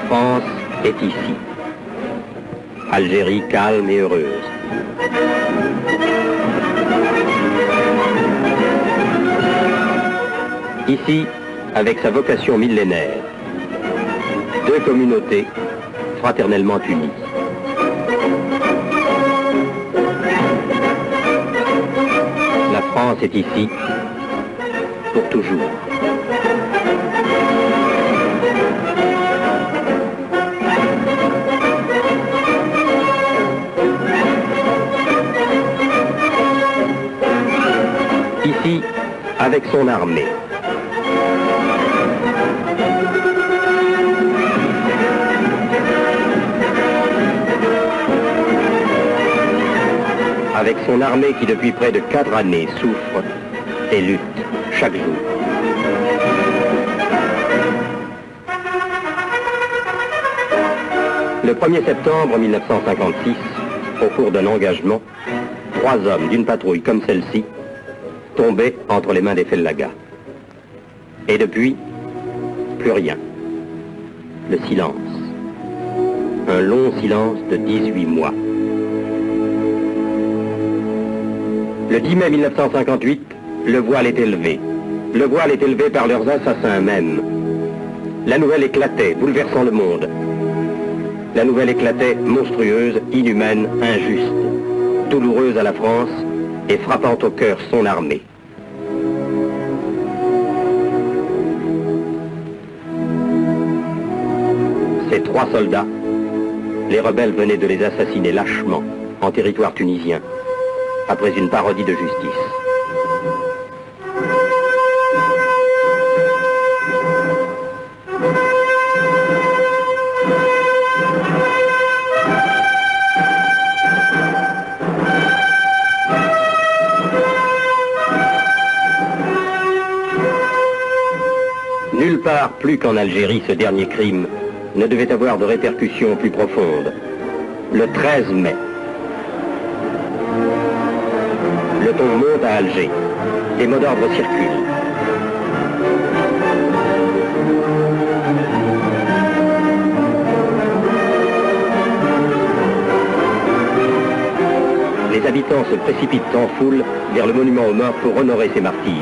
France est ici. Algérie calme et heureuse. Ici, avec sa vocation millénaire, deux communautés fraternellement unies. La France est ici pour toujours. Ici, avec son armée. Avec son armée qui depuis près de 4 années souffre et lutte chaque jour. Le 1er septembre 1956, au cours d'un engagement, 3 hommes d'une patrouille comme celle-ci tombaient entre les mains des Fellagas. Et depuis, plus rien. Le silence. Un long silence de 18 mois. Le 10 mai 1958, le voile est élevé. Le voile est élevé par leurs assassins même. La nouvelle éclatait, bouleversant le monde. La nouvelle éclatait monstrueuse, inhumaine, injuste, douloureuse à la France et frappant au cœur son armée. Ces 3 soldats, les rebelles venaient de les assassiner lâchement en territoire tunisien, après une parodie de justice. Nulle part plus qu'en Algérie, ce dernier crime ne devait avoir de répercussions plus profondes. Le 13 mai, le ton monte à Alger. Des mots d'ordre circulent. Les habitants se précipitent en foule vers le monument aux morts pour honorer ces martyrs.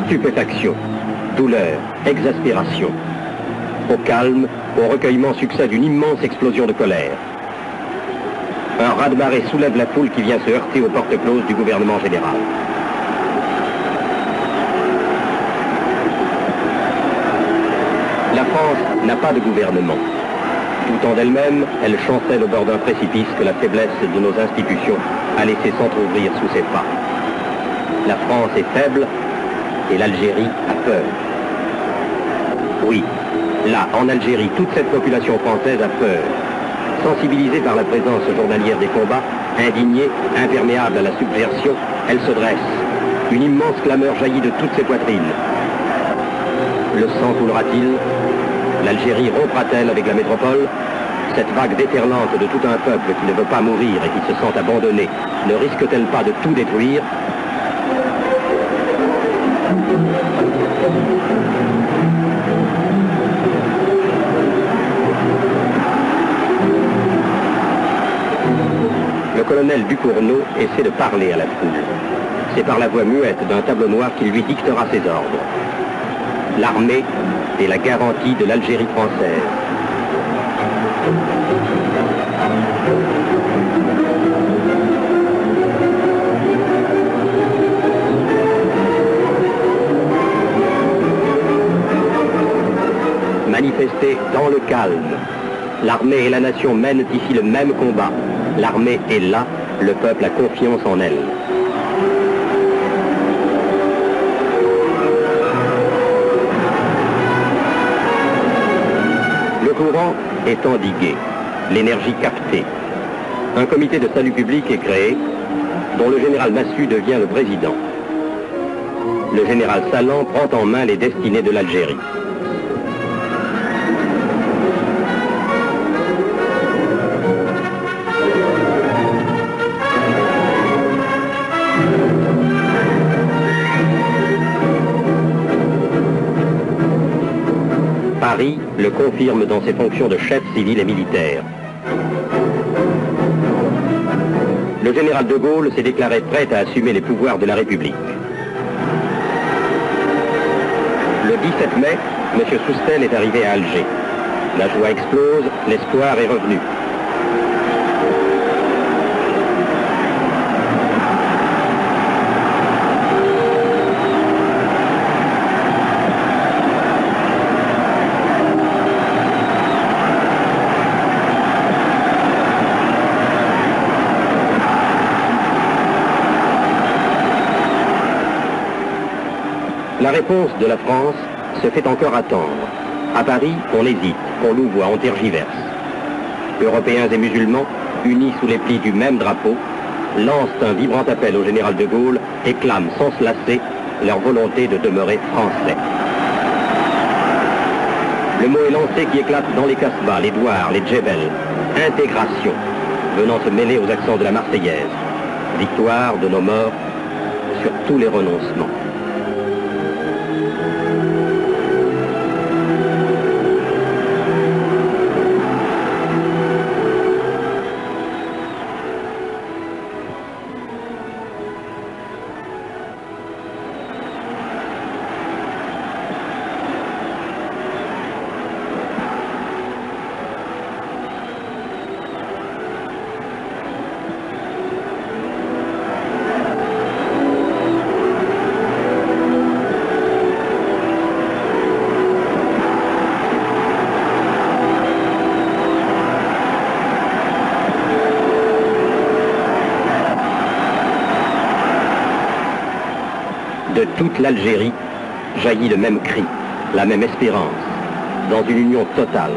Stupéfaction, douleur, exaspération. Au calme, au recueillement succède une immense explosion de colère. Un raz-de-marée soulève la foule qui vient se heurter aux portes closes du gouvernement général. La France n'a pas de gouvernement. Tout en d'elle-même, elle chancelle au bord d'un précipice que la faiblesse de nos institutions a laissé s'entrouvrir sous ses pas. La France est faible et l'Algérie a peur. Oui, là, en Algérie, toute cette population française a peur. Sensibilisée par la présence journalière des combats, indignée, imperméable à la subversion, elle se dresse. Une immense clameur jaillit de toutes ses poitrines. Le sang coulera-t-il? L'Algérie rompra-t-elle avec la métropole? Cette vague déferlante de tout un peuple qui ne veut pas mourir et qui se sent abandonné, ne risque-t-elle pas de tout détruire? Le colonel Ducournau essaie de parler à la foule. C'est par la voix muette d'un tableau noir qu'il lui dictera ses ordres. L'armée est la garantie de l'Algérie française. Manifester dans le calme. L'armée et la nation mènent ici le même combat. L'armée est là, le peuple a confiance en elle. Le courant est endigué, l'énergie captée. Un comité de salut public est créé, dont le général Massu devient le président. Le général Salan prend en main les destinées de l'Algérie. Paris le confirme dans ses fonctions de chef civil et militaire. Le général de Gaulle s'est déclaré prêt à assumer les pouvoirs de la République. Le 17 mai, M. Soustelle est arrivé à Alger. La joie explose, l'espoir est revenu. La réponse de la France se fait encore attendre. À Paris, on hésite, on louvoie, on tergiverse. Européens et musulmans, unis sous les plis du même drapeau, lancent un vibrant appel au général de Gaulle et clament sans se lasser leur volonté de demeurer français. Le mot est lancé qui éclate dans les Casbahs, les douars, les djebels. Intégration, venant se mêler aux accents de la Marseillaise. Victoire de nos morts sur tous les renoncements. De toute l'Algérie jaillit le même cri, la même espérance, dans une union totale.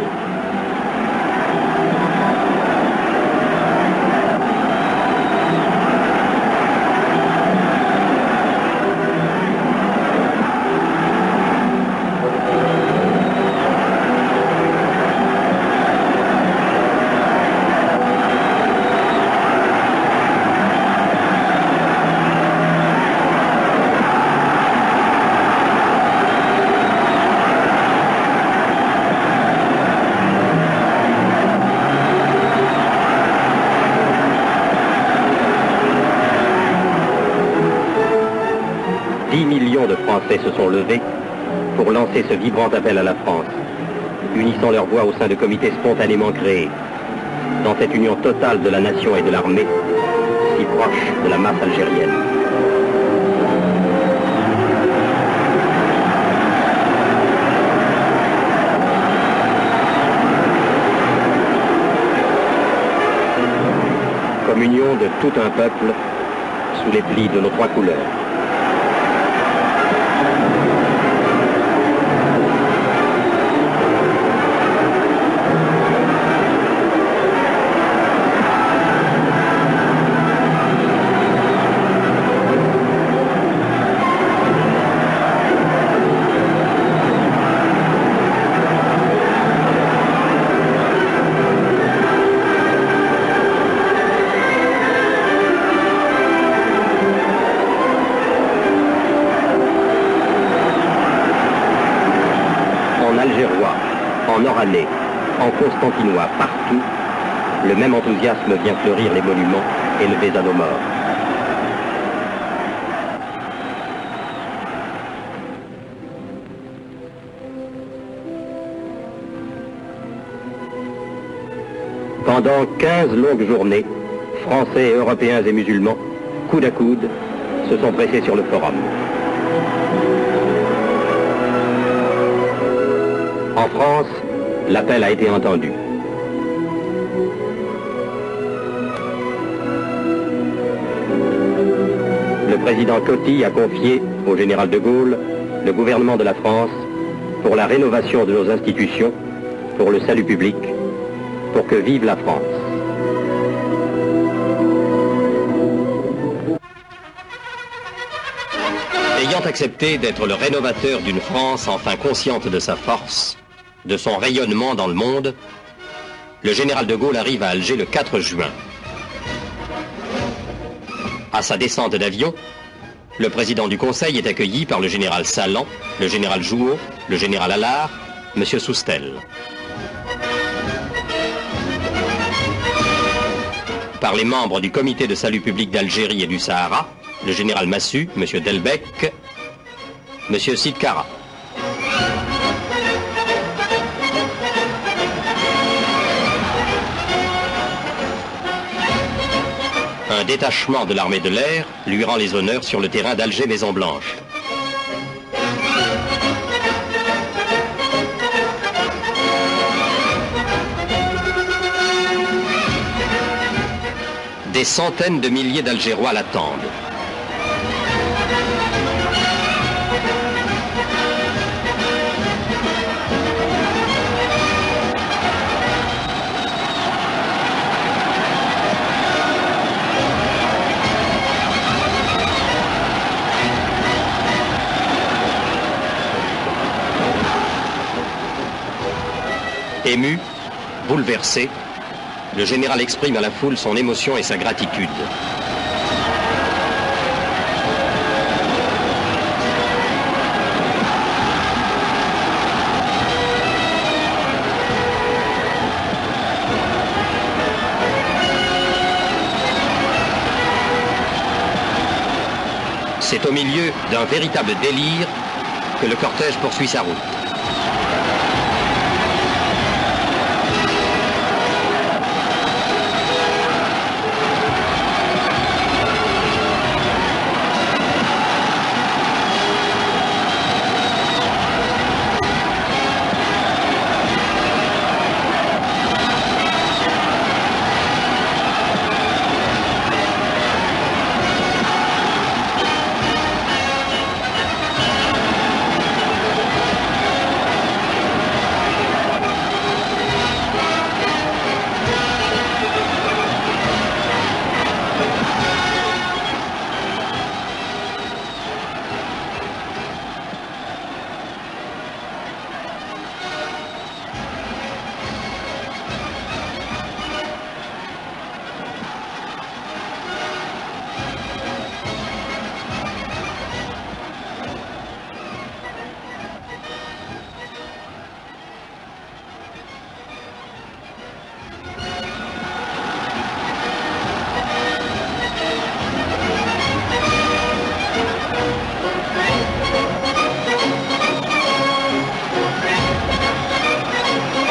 De Français se sont levés pour lancer ce vibrant appel à la France, unissant leurs voix au sein de comités spontanément créés, dans cette union totale de la nation et de l'armée, si proche de la masse algérienne. Comme union de tout un peuple sous les plis de nos trois couleurs. Algérois, en Oranais, en Constantinois, partout, le même enthousiasme vient fleurir les monuments élevés à nos morts. Pendant 15 longues journées, Français, Européens et musulmans, coude à coude, se sont pressés sur le forum. En France, l'appel a été entendu. Le président Coty a confié au général de Gaulle le gouvernement de la France pour la rénovation de nos institutions, pour le salut public, pour que vive la France. Ayant accepté d'être le rénovateur d'une France enfin consciente de sa force, de son rayonnement dans le monde, le général de Gaulle arrive à Alger le 4 juin. À sa descente d'avion, le président du Conseil est accueilli par le général Salan, le général Jouot, le général Allard, M. Soustelle. Par les membres du Comité de salut public d'Algérie et du Sahara, le général Massu, M. Delbecq, M. Sidkara. Un détachement de l'armée de l'air lui rend les honneurs sur le terrain d'Alger-Maison-Blanche. Des centaines de milliers d'Algérois l'attendent. Ému, bouleversé, le général exprime à la foule son émotion et sa gratitude. C'est au milieu d'un véritable délire que le cortège poursuit sa route.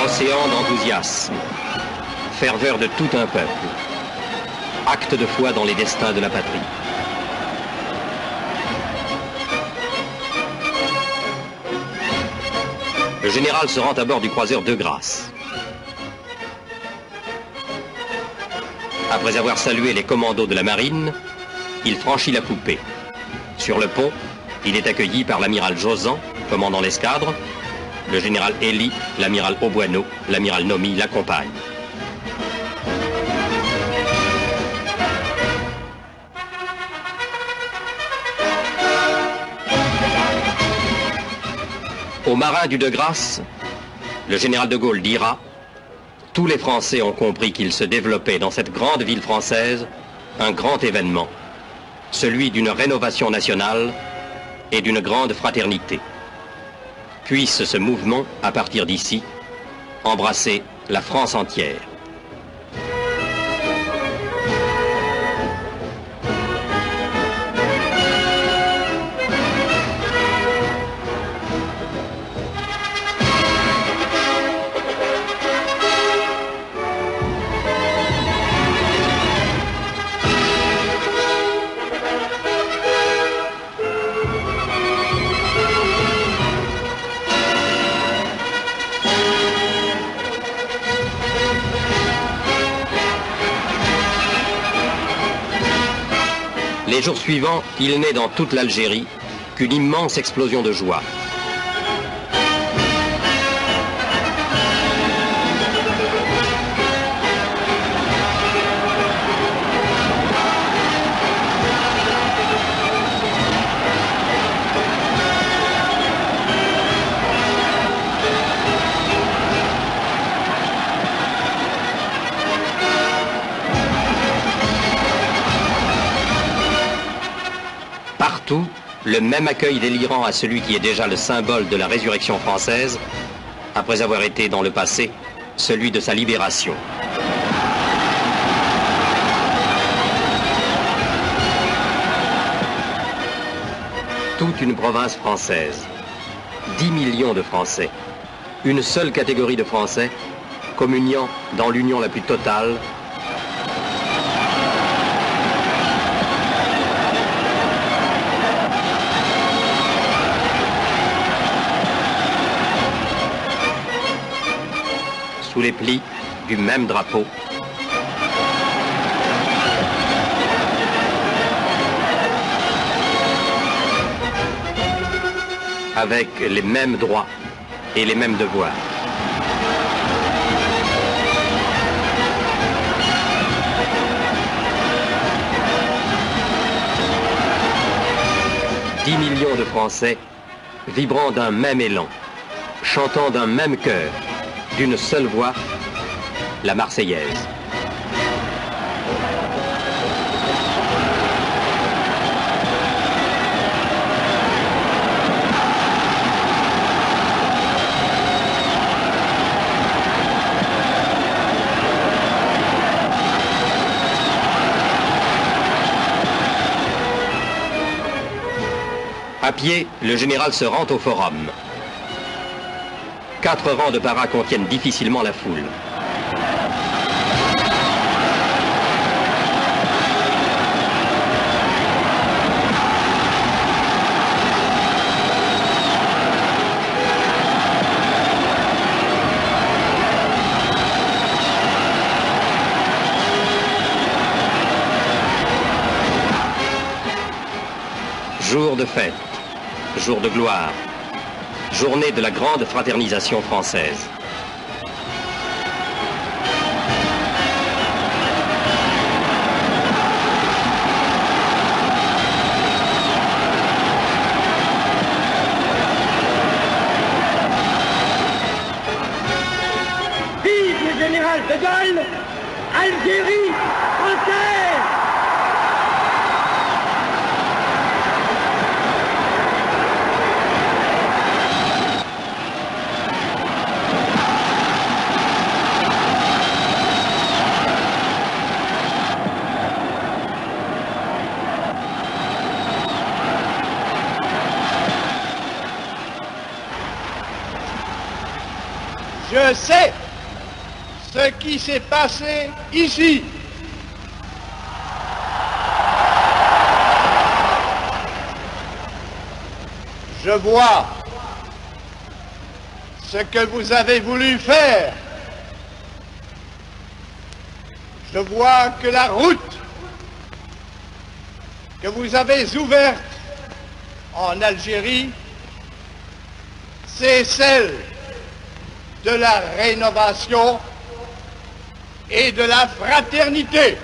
Océan d'enthousiasme, ferveur de tout un peuple, acte de foi dans les destins de la patrie. Le général se rend à bord du croiseur De Grasse. Après avoir salué les commandos de la marine, il franchit la poupée. Sur le pont, il est accueilli par l'amiral Josan, commandant l'escadre. Le général Elie, l'amiral Auboineau, l'amiral Nomy l'accompagnent. Aux marins du De Grasse, le général de Gaulle dira « Tous les Français ont compris qu'il se développait dans cette grande ville française un grand événement, celui d'une rénovation nationale et d'une grande fraternité. Puisse ce mouvement, à partir d'ici, embrasser la France entière. » Les jours suivants, il n'est dans toute l'Algérie qu'une immense explosion de joie. Partout, le même accueil délirant à celui qui est déjà le symbole de la résurrection française après avoir été dans le passé celui de sa libération. Toute une province française, 10 millions de Français, une seule catégorie de Français, communiant dans l'union la plus totale, sous les plis du même drapeau, avec les mêmes droits et les mêmes devoirs. « 10 millions de Français vibrant d'un même élan, chantant d'un même cœur, d'une seule voix, la Marseillaise. » À pied, le général se rend au forum. 4 rangs de paras contiennent difficilement la foule. Jour de fête, jour de gloire, journée de la grande fraternisation française. Vive le général de Gaulle, Algérie française! Je sais ce qui s'est passé ici. Je vois ce que vous avez voulu faire. Je vois que la route que vous avez ouverte en Algérie, c'est celle de la rénovation et de la fraternité.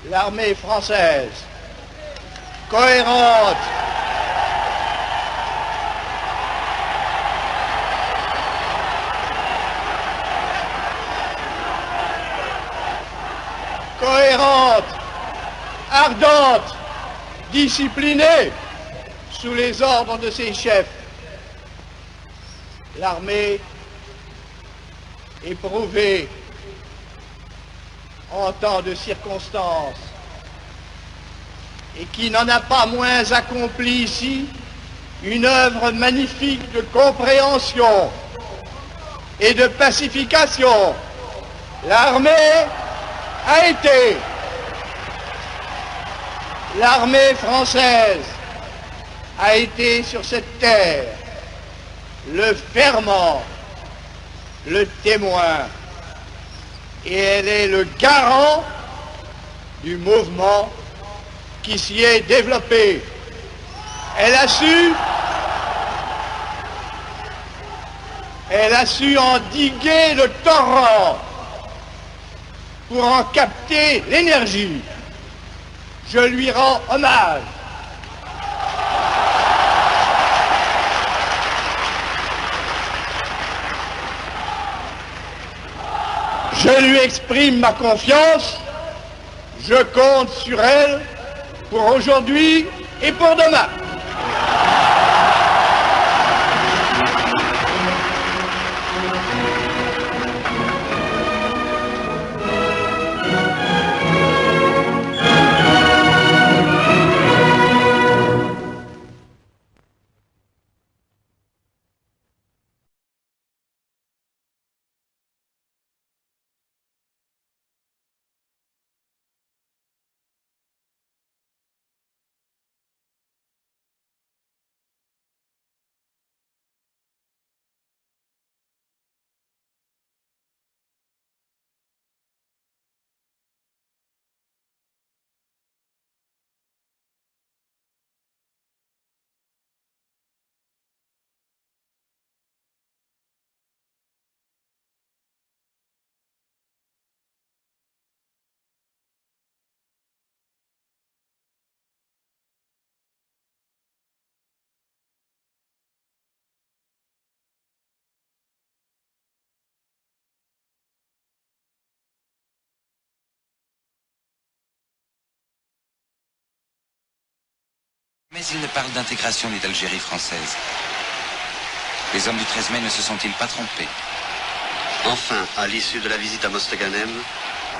L'armée française, cohérente, ardente, disciplinée, sous les ordres de ses chefs. L'armée éprouvée en tant de circonstances et qui n'en a pas moins accompli ici une œuvre magnifique de compréhension et de pacification. L'armée a été, l'armée française a été sur cette terre le ferment, le témoin, et elle est le garant du mouvement qui s'y est développé. Elle a su endiguer le torrent pour en capter l'énergie. Je lui rends hommage. Je lui exprime ma confiance. Je compte sur elle pour aujourd'hui et pour demain. Mais il ne parle d'intégration ni d'Algérie française. Les hommes du 13 mai ne se sont-ils pas trompés? Enfin, à l'issue de la visite à Mostaganem,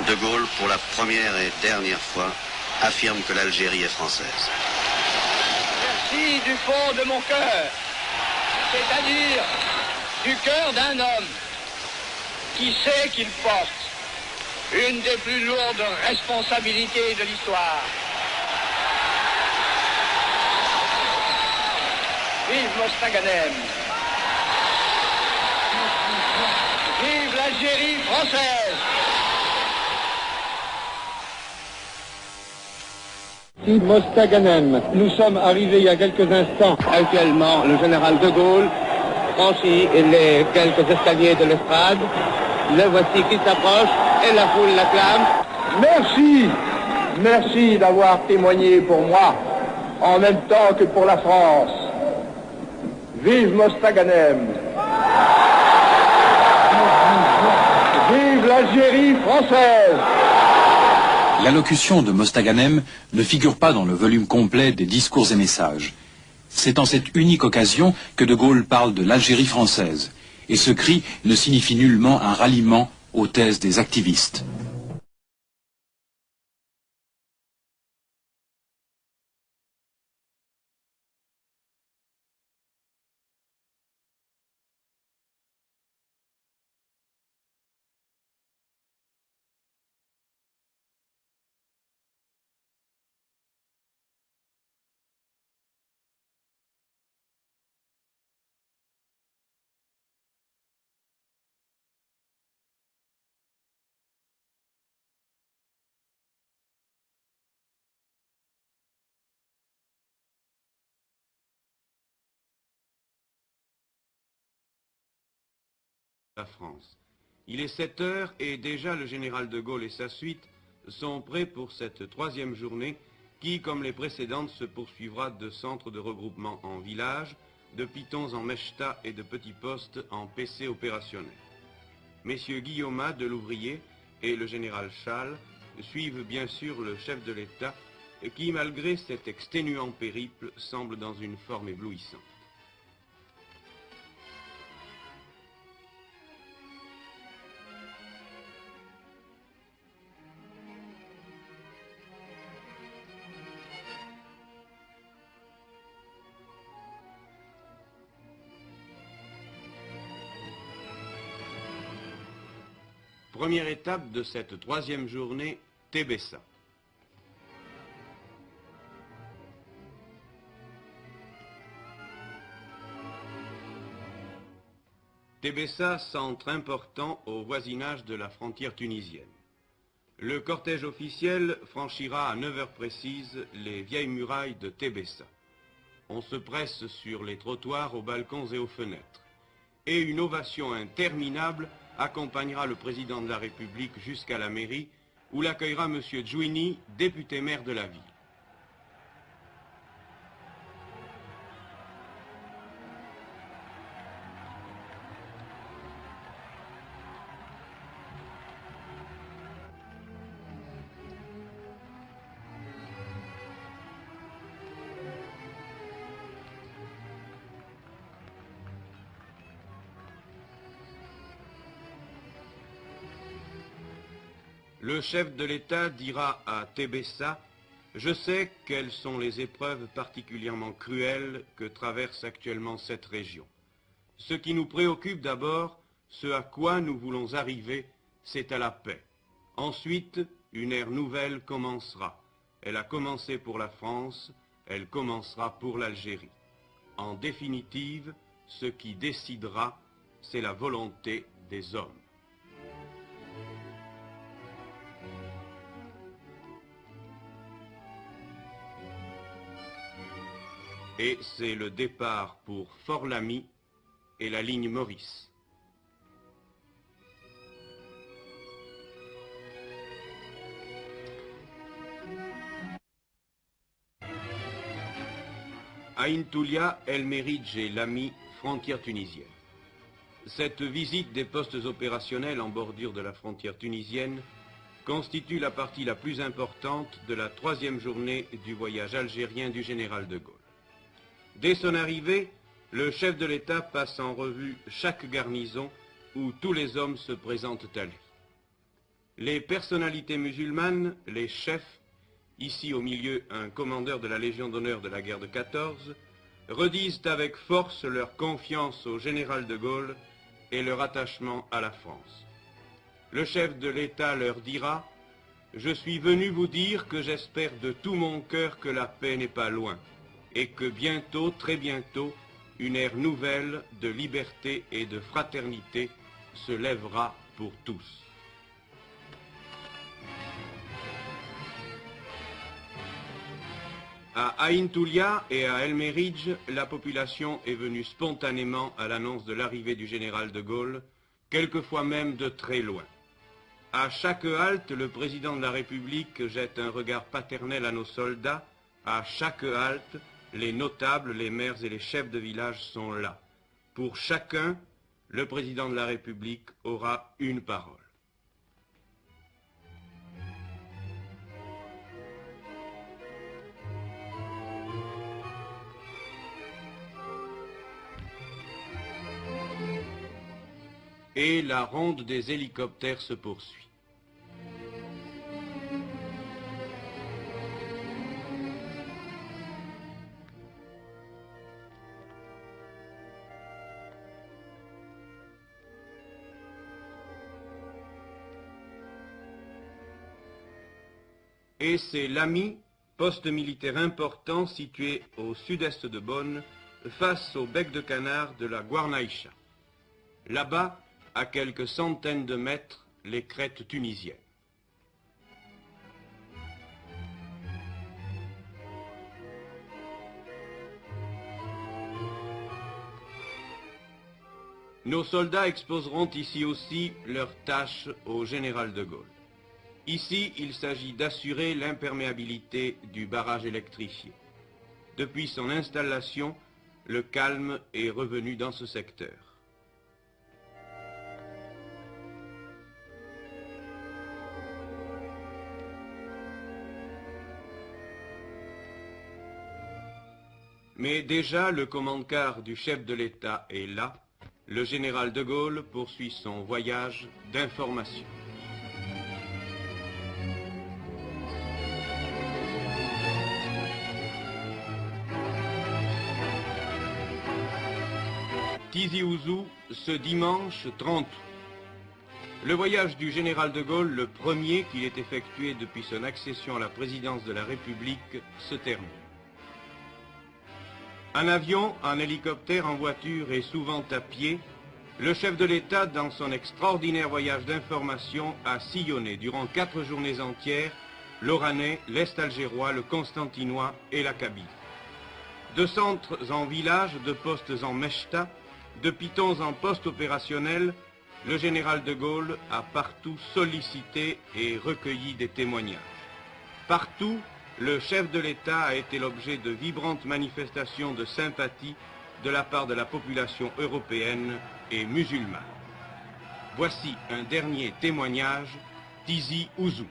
De Gaulle, pour la première et dernière fois, affirme que l'Algérie est française. Merci du fond de mon cœur, c'est-à-dire du cœur d'un homme qui sait qu'il porte une des plus lourdes responsabilités de l'histoire. Vive Mostaganem! Vive l'Algérie française! Vive Mostaganem! Nous sommes arrivés il y a quelques instants. Actuellement, le général de Gaulle franchit les quelques escaliers de l'estrade. Le voici qui s'approche et la foule l'acclame. Merci! Merci d'avoir témoigné pour moi en même temps que pour la France. Vive Mostaganem! Vive l'Algérie française! L'allocution de Mostaganem ne figure pas dans le volume complet des discours et messages. C'est en cette unique occasion que De Gaulle parle de l'Algérie française. Et ce cri ne signifie nullement un ralliement aux thèses des activistes. La France. Il est 7 heures et déjà le général de Gaulle et sa suite sont prêts pour cette troisième journée qui, comme les précédentes, se poursuivra de centres de regroupement en village, de pitons en mechta et de petits postes en PC opérationnel. Messieurs Guillaumat de l'Ouvrier et le général Schall suivent bien sûr le chef de l'État qui, malgré cet exténuant périple, semble dans une forme éblouissante. Première étape de cette troisième journée, Tébessa. Tébessa, centre important au voisinage de la frontière tunisienne. Le cortège officiel franchira à 9 heures précises les vieilles murailles de Tébessa. On se presse sur les trottoirs, aux balcons et aux fenêtres. Et une ovation interminable accompagnera le président de la République jusqu'à la mairie, où l'accueillera M. Djouini, député maire de la ville. le chef de l'État dira à Tébessa: « Je sais quelles sont les épreuves particulièrement cruelles que traverse actuellement cette région. Ce qui nous préoccupe d'abord, ce à quoi nous voulons arriver, c'est à la paix. Ensuite, une ère nouvelle commencera. Elle a commencé pour la France, elle commencera pour l'Algérie. En définitive, ce qui décidera, c'est la volonté des hommes. » Et c'est le départ pour Fort-Lamy et la ligne Maurice. Ain Toulia, El Meridj et Lamy, frontière tunisienne. Cette visite des postes opérationnels en bordure de la frontière tunisienne constitue la partie la plus importante de la 3e journée du voyage algérien du général de Gaulle. Dès son arrivée, le chef de l'État passe en revue chaque garnison où tous les hommes se présentent à lui. Les personnalités musulmanes, les chefs, ici au milieu un commandeur de la Légion d'honneur de la guerre de 14, redisent avec force leur confiance au général de Gaulle et leur attachement à la France. Le chef de l'État leur dira: « Je suis venu vous dire que j'espère de tout mon cœur que la paix n'est pas loin, et que bientôt, très bientôt, une ère nouvelle de liberté et de fraternité se lèvera pour tous. » À Ain Toulia et à El Meridj, la population est venue spontanément à l'annonce de l'arrivée du général de Gaulle, quelquefois même de très loin. À chaque halte, le président de la République jette un regard paternel à nos soldats. À chaque halte, les notables, les maires et les chefs de village sont là. Pour chacun, le président de la République aura une parole. Et la ronde des hélicoptères se poursuit. Et c'est Lamy, poste militaire important situé au sud-est de Bonn, face au bec de canard de la Guarnaïcha. Là-bas, à quelques centaines de mètres, les crêtes tunisiennes. Nos soldats exposeront ici aussi leurs tâches au général de Gaulle. Ici, il s'agit d'assurer l'imperméabilité du barrage électrifié. Depuis son installation, le calme est revenu dans ce secteur. Mais déjà, le commande-quart du chef de l'État est là. Le général de Gaulle poursuit son voyage d'information. Tizi Ouzou, ce dimanche 30 août. Le voyage du général de Gaulle, le premier qu'il ait effectué depuis son accession à la présidence de la République, se termine. En avion, en hélicoptère, en voiture et souvent à pied, le chef de l'État, dans son extraordinaire voyage d'information, a sillonné durant 4 journées entières l'Oranais, l'Est algérois, le Constantinois et la Kabylie. De centres en villages, de postes en mechta, de pitons en postes opérationnels, le général de Gaulle a partout sollicité et recueilli des témoignages. Partout, le chef de l'État a été l'objet de vibrantes manifestations de sympathie de la part de la population européenne et musulmane. Voici un dernier témoignage, Tizi Ouzou.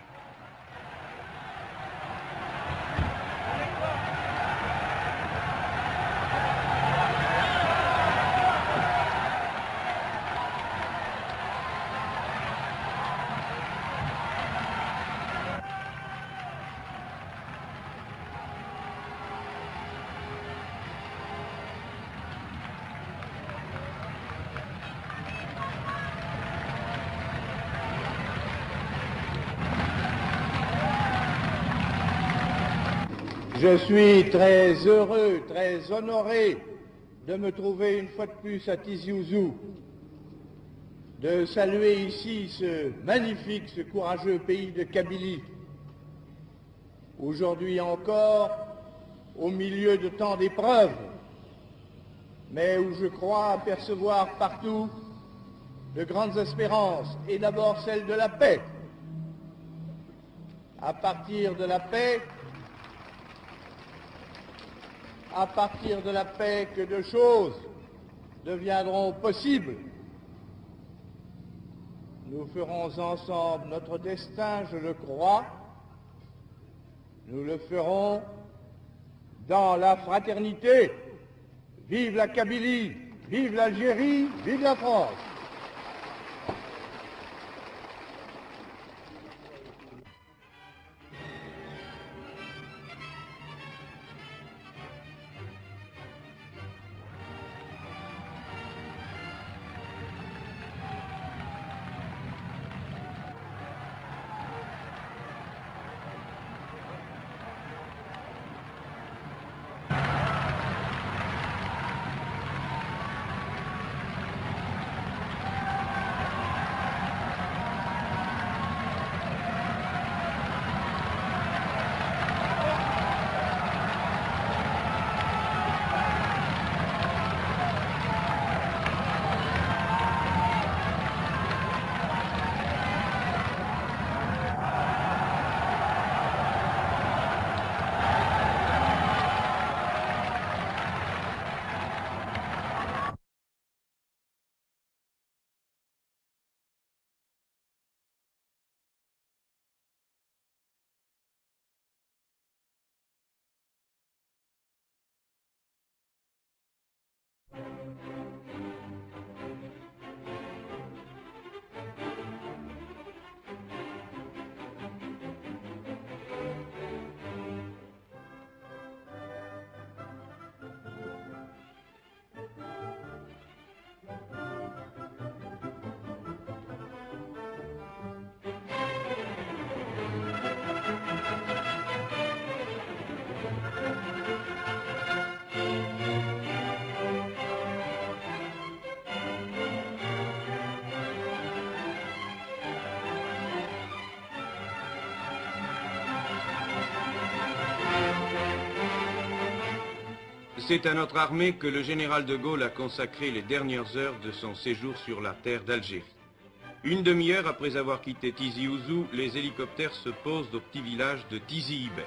Je suis très heureux, très honoré de me trouver une fois de plus à Tizi Ouzou, de saluer ici ce magnifique, ce courageux pays de Kabylie. Aujourd'hui encore, au milieu de tant d'épreuves, mais où je crois apercevoir partout de grandes espérances, et d'abord celle de la paix. À partir de la paix que de choses deviendront possibles. Nous ferons ensemble notre destin, je le crois. Nous le ferons dans la fraternité. Vive la Kabylie, vive l'Algérie, vive la France. C'est à notre armée que le général de Gaulle a consacré les dernières heures de son séjour sur la terre d'Algérie. Une demi-heure après avoir quitté Tizi Ouzou, les hélicoptères se posent au petit village de Tizi Ibel.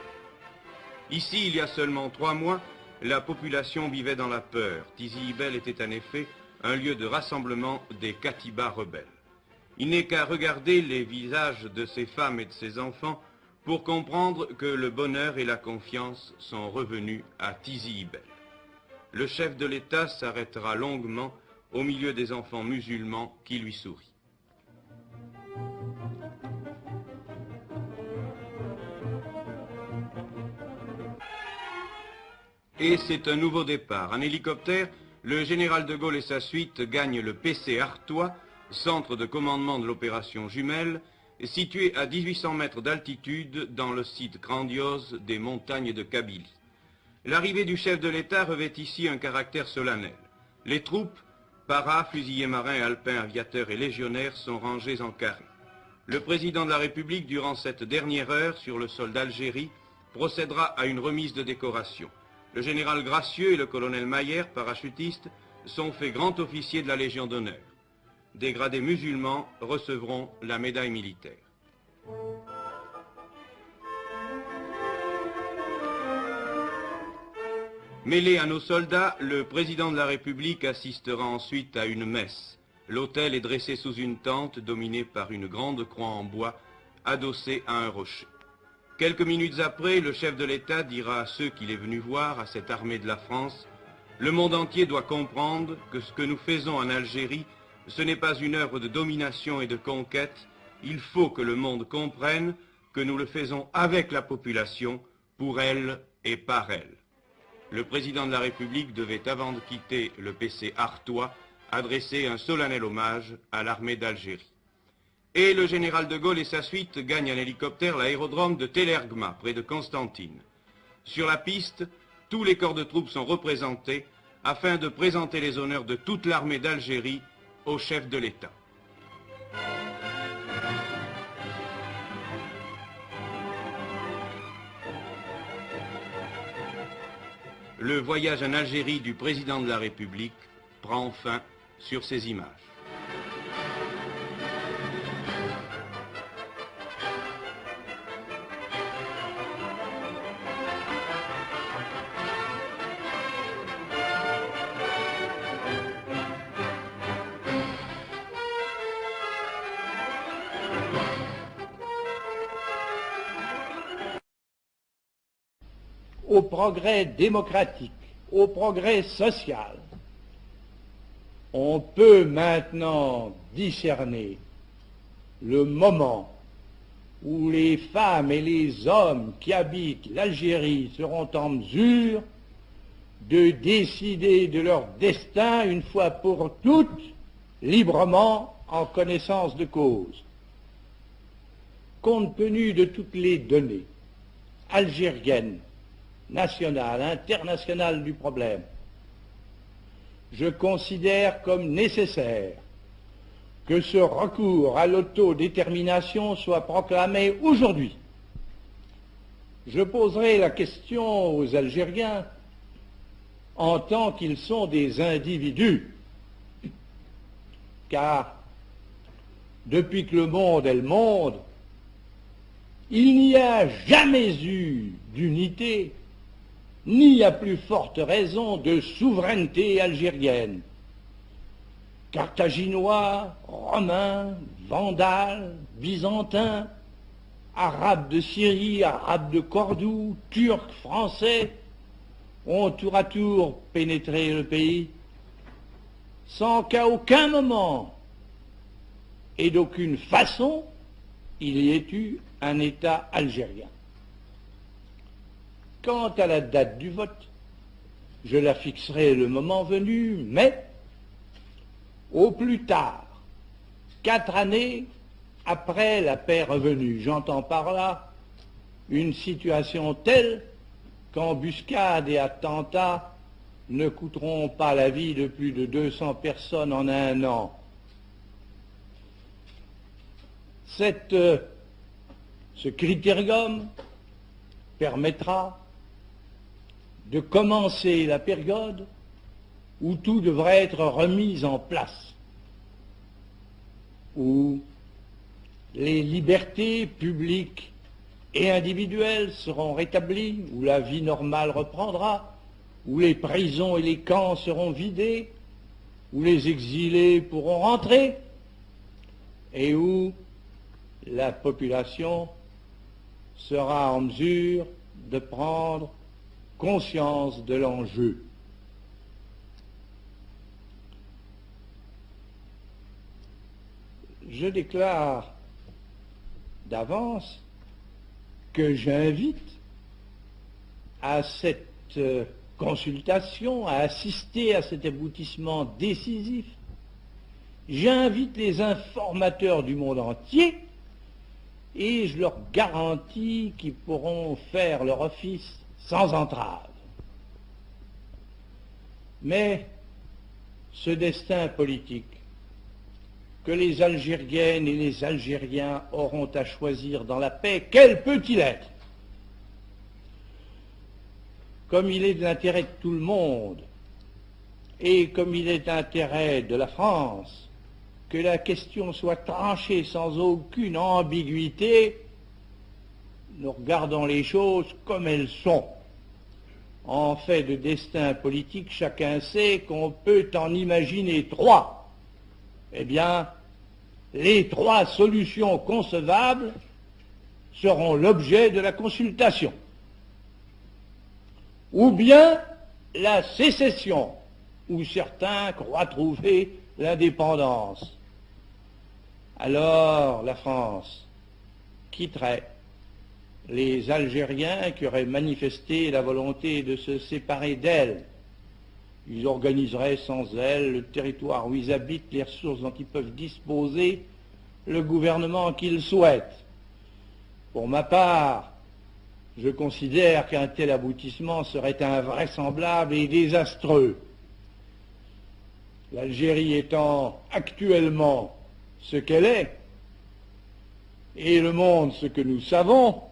Ici, il y a seulement 3 mois, la population vivait dans la peur. Tizi Ibel était en effet un lieu de rassemblement des Katibas rebelles. Il n'est qu'à regarder les visages de ces femmes et de ces enfants pour comprendre que le bonheur et la confiance sont revenus à Tizi Ibel. Le chef de l'État s'arrêtera longuement au milieu des enfants musulmans qui lui sourient. Et c'est un nouveau départ. En hélicoptère, le général de Gaulle et sa suite gagnent le PC Artois, centre de commandement de l'opération Jumelle, situé à 1800 mètres d'altitude dans le site grandiose des montagnes de Kabylie. L'arrivée du chef de l'État revêt ici un caractère solennel. Les troupes, paras, fusiliers marins, alpins, aviateurs et légionnaires sont rangées en carré. Le président de la République, durant cette dernière heure sur le sol d'Algérie, procédera à une remise de décoration. Le général Gracieux et le colonel Mayer, parachutistes, sont faits grands officiers de la Légion d'honneur. Des gradés musulmans recevront la médaille militaire. Mêlé à nos soldats, le président de la République assistera ensuite à une messe. L'autel est dressé sous une tente dominée par une grande croix en bois, adossée à un rocher. Quelques minutes après, le chef de l'État dira à ceux qu'il est venu voir, à cette armée de la France, « Le monde entier doit comprendre que ce que nous faisons en Algérie, ce n'est pas une œuvre de domination et de conquête. Il faut que le monde comprenne que nous le faisons avec la population, pour elle et par elle. » Le président de la République devait, avant de quitter le PC Artois, adresser un solennel hommage à l'armée d'Algérie. Et le général de Gaulle et sa suite gagnent en hélicoptère l'aérodrome de Tellergma, près de Constantine. Sur la piste, tous les corps de troupes sont représentés afin de présenter les honneurs de toute l'armée d'Algérie au chef de l'État. Le voyage en Algérie du président de la République prend fin sur ces images. Au progrès démocratique, au progrès social, on peut maintenant discerner le moment où les femmes et les hommes qui habitent l'Algérie seront en mesure de décider de leur destin une fois pour toutes, librement, en connaissance de cause. Compte tenu de toutes les données algériennes, nationale, internationale du problème, je considère comme nécessaire que ce recours à l'autodétermination soit proclamé aujourd'hui. Je poserai la question aux Algériens en tant qu'ils sont des individus, car depuis que le monde est le monde, il n'y a jamais eu d'unité, ni à plus forte raison de souveraineté algérienne. Carthaginois, romains, vandales, byzantins, arabes de Syrie, arabes de Cordoue, turcs, français, ont tour à tour pénétré le pays, sans qu'à aucun moment et d'aucune façon il y ait eu un État algérien. Quant à la date du vote, je la fixerai le moment venu, mais au plus tard, 4 années après la paix revenue. J'entends par là une situation telle qu'embuscades et attentats ne coûteront pas la vie de plus de 200 personnes en un an. Ce critérium permettra de commencer la période où tout devrait être remis en place, où les libertés publiques et individuelles seront rétablies, où la vie normale reprendra, où les prisons et les camps seront vidés, où les exilés pourront rentrer, et où la population sera en mesure de prendre conscience de l'enjeu. Je déclare d'avance que j'invite à cette consultation, à assister à cet aboutissement décisif. J'invite les informateurs du monde entier et je leur garantis qu'ils pourront faire leur office sans entrave. Mais ce destin politique que les Algériennes et les Algériens auront à choisir dans la paix, quel peut-il être? Comme il est de l'intérêt de tout le monde, et comme il est d'intérêt de la France, que la question soit tranchée sans aucune ambiguïté, nous regardons les choses comme elles sont. En fait de destin politique, chacun sait qu'on peut en imaginer 3. Eh bien, les 3 solutions concevables seront l'objet de la consultation. Ou bien la sécession, où certains croient trouver l'indépendance. Alors la France quitterait les Algériens qui auraient manifesté la volonté de se séparer d'elle. Ils organiseraient sans elle le territoire où ils habitent, les ressources dont ils peuvent disposer, le gouvernement qu'ils souhaitent. Pour ma part, je considère qu'un tel aboutissement serait invraisemblable et désastreux. L'Algérie étant actuellement ce qu'elle est, et le monde ce que nous savons,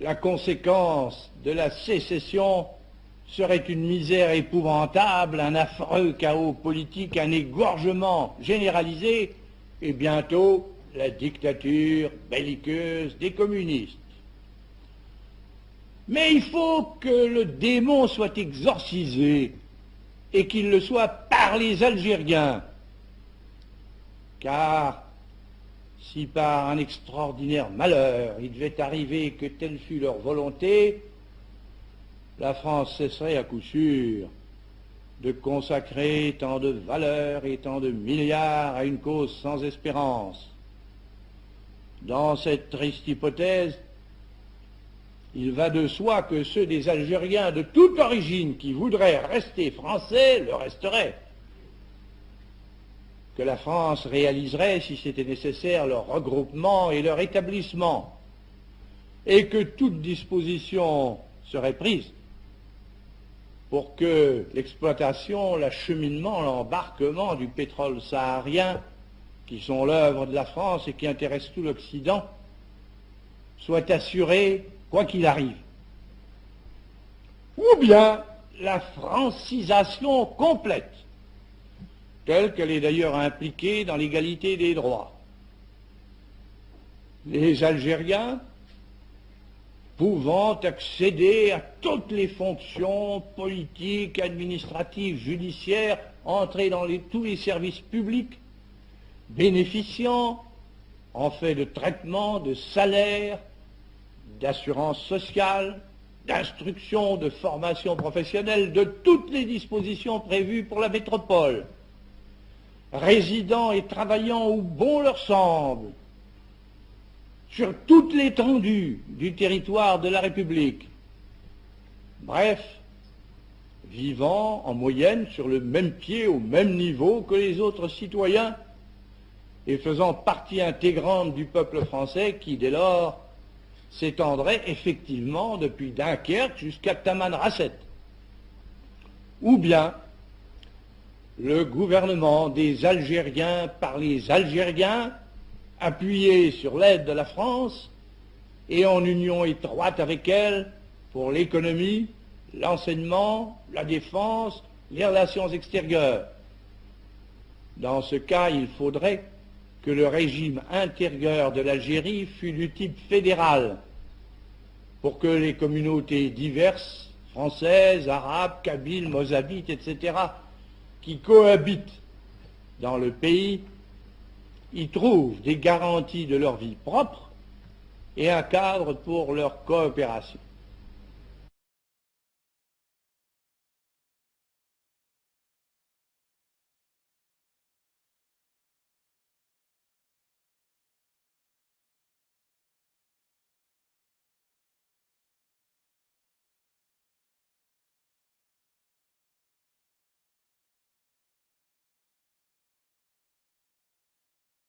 la conséquence de la sécession serait une misère épouvantable, un affreux chaos politique, un égorgement généralisé, et bientôt la dictature belliqueuse des communistes. Mais il faut que le démon soit exorcisé, et qu'il le soit par les Algériens, car si par un extraordinaire malheur il devait arriver que telle fût leur volonté, la France cesserait à coup sûr de consacrer tant de valeurs et tant de milliards à une cause sans espérance. Dans cette triste hypothèse, il va de soi que ceux des Algériens de toute origine qui voudraient rester français le resteraient, que la France réaliserait, si c'était nécessaire, leur regroupement et leur établissement, et que toute disposition serait prise pour que l'exploitation, l'acheminement, l'embarquement du pétrole saharien, qui sont l'œuvre de la France et qui intéressent tout l'Occident, soit assuré quoi qu'il arrive. Ou bien la francisation complète, telle qu'elle est d'ailleurs impliquée dans l'égalité des droits. Les Algériens pouvant accéder à toutes les fonctions politiques, administratives, judiciaires, entrer dans tous les services publics, bénéficiant en fait de traitement, de salaire, d'assurance sociale, d'instruction, de formation professionnelle, de toutes les dispositions prévues pour la métropole, résidant et travaillant où bon leur semble, sur toute l'étendue du territoire de la République. Bref, vivant en moyenne sur le même pied, au même niveau que les autres citoyens, et faisant partie intégrante du peuple français qui, dès lors, s'étendrait effectivement depuis Dunkerque jusqu'à Tamanrasset. Ou bien le gouvernement des Algériens par les Algériens, appuyé sur l'aide de la France et en union étroite avec elle pour l'économie, l'enseignement, la défense, les relations extérieures. Dans ce cas, il faudrait que le régime intérieur de l'Algérie fût du type fédéral, pour que les communautés diverses, françaises, arabes, kabyles, mozabites, etc., qui cohabitent dans le pays, y trouvent des garanties de leur vie propre et un cadre pour leur coopération.